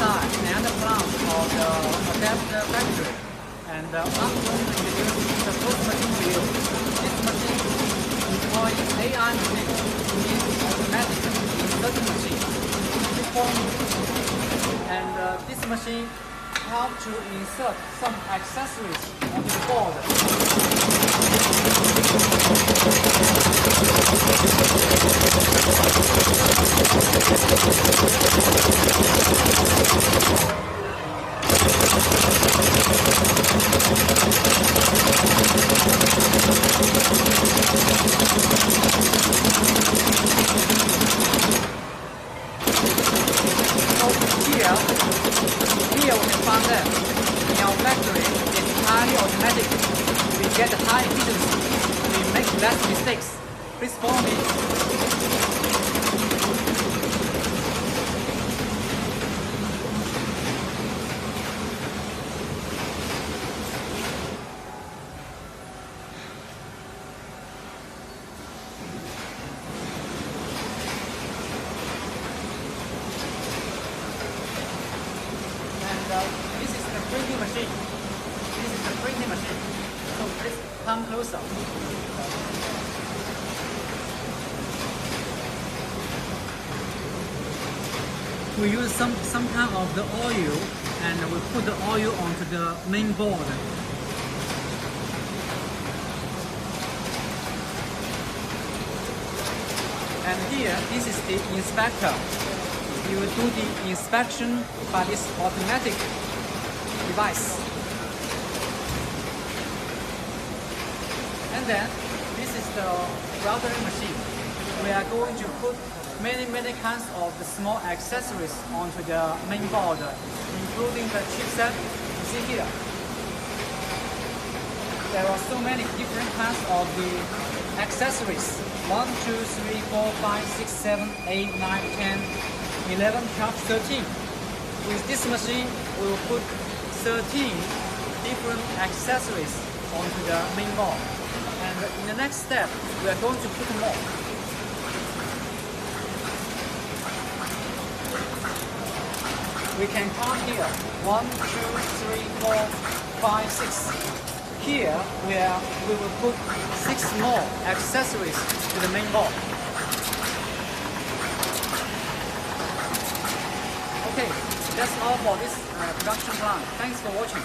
inside and the plant of the adapter factory. And I'm going to introduce the first machine to you. This machine employs AI machine to use automatic inserting machine. And this machine helps to insert some accessories onto the board. Here we can find that in our factory it's highly automatic. We get high efficiency. We make less mistakes. Please follow me. This is the printing machine. This is the printing machine. So please come closer. We use some kind of the oil, and we put the oil onto the main board. And here, this is the inspector. You will do the inspection by this automatic device. And then, this is the welding machine. We are going to put many kinds of the small accessories onto the main board, including the chipset. You see here. There are so many different kinds of the accessories. 1, 2, 3, 4, 5, 6, 7, 8, 9, 10, 11, 12, 13. With this machine, we will put 13 different accessories onto the main board. And in the next step, we are going to put more. We can count here. 1, 2, 3, 4, 5, 6. Here, we will put 6 more accessories to the main board. Okay, that's all for this production plan. Thanks for watching.